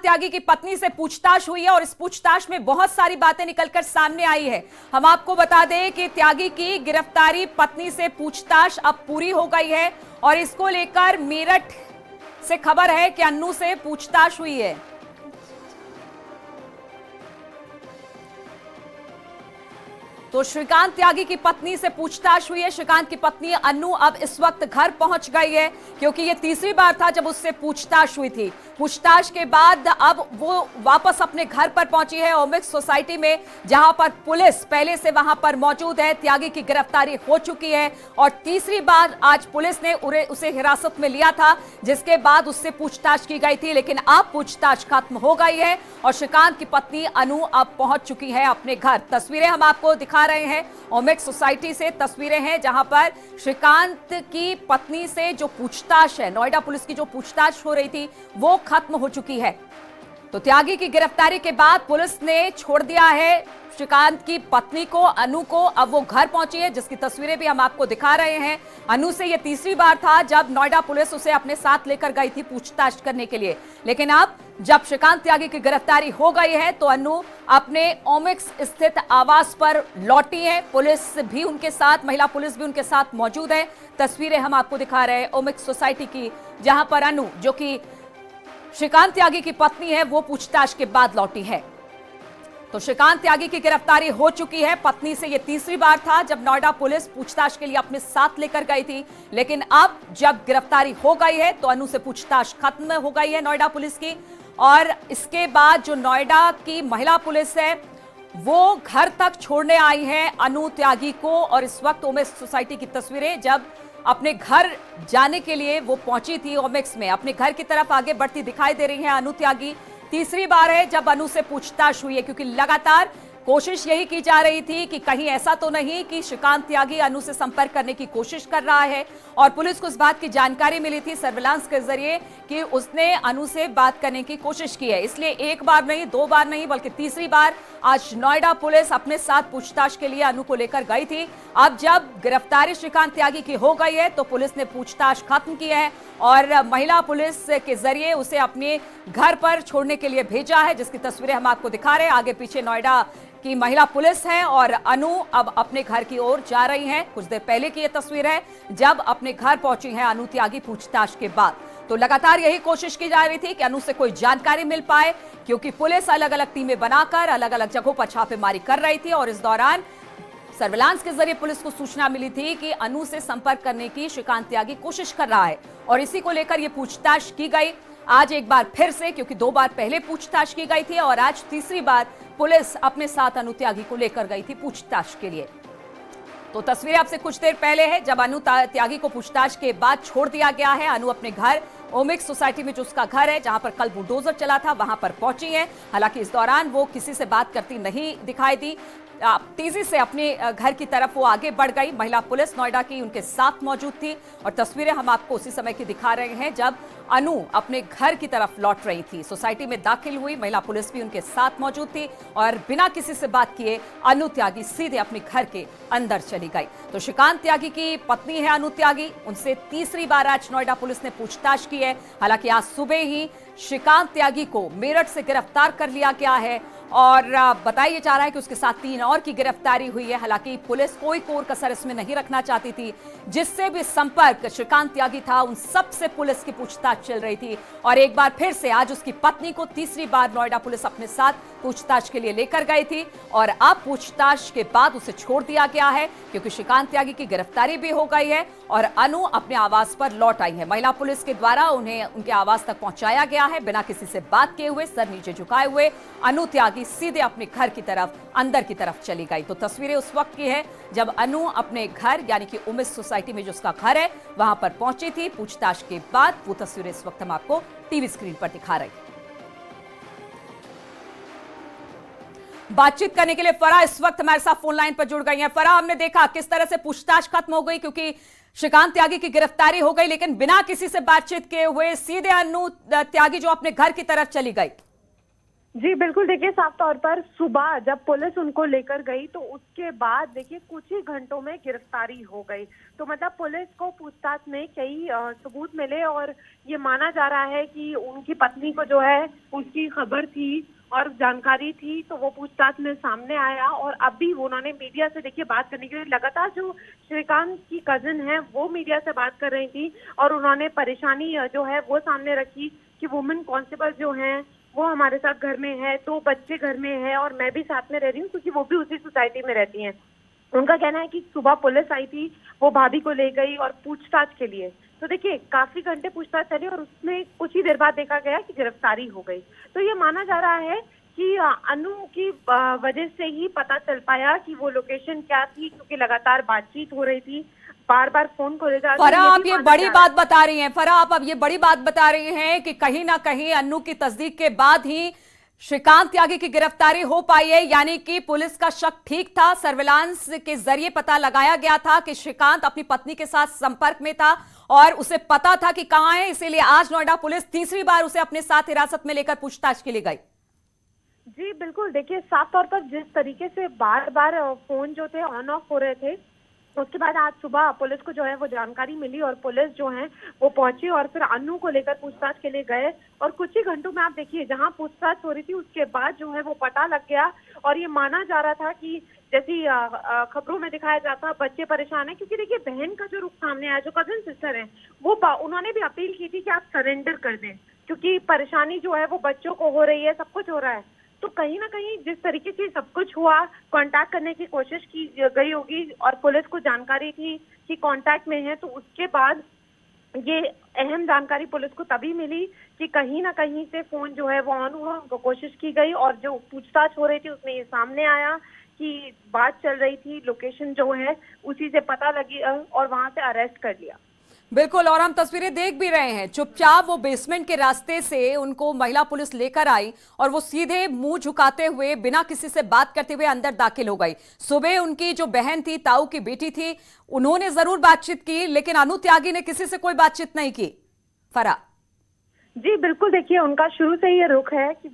त्यागी की पत्नी से पूछताछ हुई है और इस पूछताछ में बहुत सारी बातें निकलकर सामने आई है। हम आपको बता दें कि त्यागी की गिरफ्तारी पत्नी से पूछताछ अब पूरी हो गई है और इसको लेकर मेरठ से खबर है कि अन्नू से पूछताछ हुई है। तो श्रीकांत त्यागी की पत्नी से पूछताछ हुई है। श्रीकांत की पत्नी अन्नू अब इस वक्त घर पहुंच गई है क्योंकि ये तीसरी बार था जब उससे पूछताछ हुई थी। पूछताछ के बाद अब वो वापस अपने घर पर पहुंची है ओमिक्स सोसाइटी में, जहां पर पुलिस पहले से वहां पर मौजूद है। त्यागी की गिरफ्तारी हो चुकी है और तीसरी बार आज पुलिस ने उसे हिरासत में लिया था, जिसके बाद उससे पूछताछ की गई थी। लेकिन अब पूछताछ खत्म हो गई है और श्रीकांत की पत्नी अन्नू अब पहुंच चुकी है अपने घर। तस्वीरें हम आपको दिखा रहे हैं ओमिक्स सोसाइटी से, तस्वीरें हैं जहां पर श्रीकांत की पत्नी से जो पूछताछ है, नोएडा पुलिस की जो पूछताछ हो रही थी, वो खत्म हो चुकी है। तो त्यागी की गिरफ्तारी के बाद पुलिस ने छोड़ दिया है श्रीकांत की पत्नी को, अन्नू को। अब वो घर पहुंची है, जिसकी तस्वीरें भी हम आपको दिखा रहे हैं। अन्नू से ये तीसरी बार था जब नोएडा पुलिस उसे अपने साथ लेकर गई थी पूछताछ करने के लिए। लेकिन अब जब श्रीकांत त्यागी की गिरफ्तारी हो गई है तो अन्नू अपने ओमिक्स स्थित आवास पर लौटी है। पुलिस भी उनके साथ, महिला पुलिस भी उनके साथ मौजूद है। तस्वीरें हम आपको दिखा रहे हैं ओमिक्स सोसाइटी की, जहां पर अन्नू, जो कि श्रीकांत त्यागी की पत्नी है, वो पूछताछ के बाद लौटी है। तो श्रीकांत त्यागी की गिरफ्तारी हो चुकी है। पत्नी से यह तीसरी बार था जब नोएडा पुलिस पूछताछ के लिए अपने साथ लेकर गई थी। लेकिन अब जब गिरफ्तारी हो गई है तो अन्नू से पूछताछ खत्म हो गई है नोएडा पुलिस की। और इसके बाद जो नोएडा की महिला पुलिस है वो घर तक छोड़ने आई है अन्नू त्यागी को। और इस वक्त ओमिक्स सोसाइटी की तस्वीरें, जब अपने घर जाने के लिए वो पहुंची थी ओमिक्स में, अपने घर की तरफ आगे बढ़ती दिखाई दे रही है अन्नू त्यागी। तीसरी बार है जब अन्नू से पूछताछ हुई है, क्योंकि लगातार कोशिश यही की जा रही थी कि कहीं ऐसा तो नहीं कि श्रीकांत त्यागी अन्नू से संपर्क करने की कोशिश कर रहा है। और पुलिस को इस बात की जानकारी मिली थी सर्विलांस के जरिए कि उसने अन्नू से बात करने की कोशिश की है। इसलिए एक बार नहीं, दो बार नहीं, बल्कि तीसरी बार आज नोएडा पुलिस अपने साथ पूछताछ के लिए अन्नू को लेकर गई थी। अब जब गिरफ्तारी श्रीकांत त्यागी की हो गई है तो पुलिस ने पूछताछ खत्म की है और महिला पुलिस के जरिए उसे अपने घर पर छोड़ने के लिए भेजा है, जिसकी तस्वीरें हम आपको दिखा रहे हैं। आगे पीछे नोएडा की महिला पुलिस है और अन्नू अब अपने घर की ओर जा रही हैं। कुछ देर पहले की यह तस्वीर है जब अपने घर पहुंची हैं अन्नू त्यागी पूछताछ के बाद। तो लगातार यही कोशिश की जा रही थी कि अन्नू से कोई जानकारी मिल पाए, क्योंकि पुलिस अलग अलग टीमें बनाकर अलग अलग जगहों पर छापेमारी कर रही थी। और इस दौरान सर्विलांस के जरिए पुलिस को सूचना मिली थी कि अन्नू से संपर्क करने की श्रीकांत त्यागी कोशिश कर रहा है और इसी को लेकर यह पूछताछ की गई आज एक बार फिर से, क्योंकि दो बार पहले पूछताछ की गई थी और आज तीसरी बार पुलिस अपने साथ अन्नू त्यागी को लेकर गई थी पूछताछ के लिए। तो तस्वीरें आपसे कुछ देर पहले है जब अन्नू त्यागी को पूछताछ के बाद छोड़ दिया गया है। अन्नू अपने घर ओमिक्स सोसाइटी में जो उसका घर है, जहां पर कल बुलडोजर चला था, वहां पर पहुंची है। हालांकि इस दौरान वो किसी से बात करती नहीं दिखाई दी। तेजी से अपने घर की तरफ वो आगे बढ़ गई। महिला पुलिस नोएडा की उनके साथ मौजूद थी और तस्वीरें हम आपको उसी समय की दिखा रहे हैं जब अन्नू अपने घर की तरफ लौट रही थी। सोसाइटी में दाखिल हुई, महिला पुलिस भी उनके साथ मौजूद थी और बिना किसी से बात किए अन्नू त्यागी सीधे अपने घर के अंदर चली गई। तो श्रीकांत त्यागी की पत्नी है अन्नू त्यागी, उनसे तीसरी बार आज नोएडा पुलिस ने पूछताछ की है। हालांकि आज सुबह ही श्रीकांत त्यागी को मेरठ से गिरफ्तार कर लिया गया है और बताया जा रहा है कि उसके साथ 3 और की गिरफ्तारी हुई है। हालांकि पुलिस कोई कोर कसर इसमें नहीं रखना चाहती थी। जिससे भी संपर्क श्रीकांत त्यागी था उन सब से पुलिस की पूछताछ चल रही थी और एक बार फिर से आज उसकी पत्नी को तीसरी बार नोएडा पुलिस अपने साथ पूछताछ के लिए लेकर गई थी और अब पूछताछ के बाद उसे छोड़ दिया गया है, क्योंकि श्रीकांत त्यागी की गिरफ्तारी भी हो गई है और अन्नू अपने आवास पर लौट आई है। महिला पुलिस के द्वारा उन्हें उनके आवास तक पहुंचाया गया है। बिना किसी से बात किए हुए, सर नीचे झुकाए हुए अन्नू त्यागी सीधे अपने घर की तरफ, अंदर की तरफ चली गई। तो तस्वीरें उस वक्त की है जब अन्नू अपने घर यानी कि ओमिक्स सोसाइटी में जो उसका घर है वहां पर पहुंची थी पूछताछ के बाद। वो तस्वीरें इस वक्त हम आपको टीवी स्क्रीन पर दिखा रहे हैं। बातचीत करने के लिए फराह इस वक्त हमारे साथ फोन लाइन पर जुड़ गई हैं। फराह, हमने देखा किस तरह से पूछताछ खत्म हो गई, क्योंकि श्रीकांत त्यागी की गिरफ्तारी हो गई, लेकिन बिना किसी से बातचीत किए हुए सीधे अन्नू त्यागी जो अपने घर की तरफ चली गई। जी बिल्कुल, देखिए साफ तौर पर सुबह जब पुलिस उनको लेकर गई तो उसके बाद देखिए कुछ ही घंटों में गिरफ्तारी हो गई। तो मतलब पुलिस को पूछताछ में कई सबूत मिले और ये माना जा रहा है कि उनकी पत्नी को जो है उसकी खबर थी और जानकारी थी, तो वो पूछताछ में सामने आया और अब भी उन्होंने मीडिया से देखिए बात करने के लिए लगातार जो श्रीकांत की कजिन है वो मीडिया से बात कर रही थी और उन्होंने परेशानी जो है वो सामने रखी कि वुमेन कांस्टेबल जो हैं वो हमारे साथ घर में है, 2 बच्चे घर में है और मैं भी साथ में रह रही हूँ क्योंकि वो भी उसी सोसाइटी में रहती हैं। उनका कहना है कि सुबह पुलिस आई थी, वो भाभी को ले गई और पूछताछ के लिए। तो देखिए काफी घंटे पूछताछ चली और उसमें कुछ ही देर बाद देखा गया कि गिरफ्तारी हो गई। तो ये माना जा रहा है कि अनु की वजह से ही पता चल पाया कि वो लोकेशन क्या थी, क्योंकि लगातार बातचीत हो रही थी, बार बार फोन को ले जाते। फराह, आप ये बड़ी बात बता रही हैं, फराह आप अब ये बड़ी बात बता रही हैं कि कहीं ना कहीं अन्नू की तस्दीक के बाद ही श्रीकांत त्यागी की गिरफ्तारी हो पाई है, यानी कि पुलिस का शक ठीक था, सर्विलांस के जरिए पता लगाया गया था कि श्रीकांत अपनी पत्नी के साथ संपर्क में था और उसे पता था कि कहां है, इसीलिए आज नोएडा पुलिस तीसरी बार उसे अपने साथ हिरासत में लेकर पूछताछ के लिए गई। जी बिल्कुल, देखिए साफ तौर पर जिस तरीके से बार बार फोन जो थे ऑन ऑफ हो रहे थे, उसके बाद आज सुबह पुलिस को जो है वो जानकारी मिली और पुलिस जो है वो पहुंची और फिर अन्नू को लेकर पूछताछ के लिए गए और कुछ ही घंटों में आप देखिए जहां पूछताछ हो रही थी उसके बाद जो है वो पता लग गया और ये माना जा रहा था कि जैसी खबरों में दिखाया जाता बच्चे परेशान है, क्योंकि देखिए बहन का जो रुख सामने आया, जो कजिन सिस्टर है वो उन्होंने भी अपील की थी कि आप सरेंडर कर दें, क्योंकि परेशानी जो है वो बच्चों को हो रही है, सब कुछ हो रहा है। तो कहीं ना कहीं जिस तरीके से सब कुछ हुआ, कांटेक्ट करने की कोशिश की गई होगी और पुलिस को जानकारी थी कि कांटेक्ट में है, तो उसके बाद ये अहम जानकारी पुलिस को तभी मिली कि कहीं ना कहीं से फोन जो है वो ऑन हुआ, उनको कोशिश की गई और जो पूछताछ हो रही थी उसमें ये सामने आया कि बात चल रही थी, लोकेशन जो है उसी से पता लगी और वहां से अरेस्ट कर लिया। बिल्कुल, और हम तस्वीरें देख भी रहे हैं, चुपचाप वो बेसमेंट के रास्ते से उनको महिला पुलिस लेकर आई और वो सीधे मुंह झुकाते हुए बिना किसी से बात करते हुए अंदर दाखिल हो गई। सुबह उनकी जो बहन थी, ताऊ की बेटी थी, उन्होंने जरूर बातचीत की, लेकिन अनु त्यागी ने किसी से कोई बातचीत नहीं की। फराह जी बिल्कुल, देखिए उनका शुरू से ही ये रुख है कि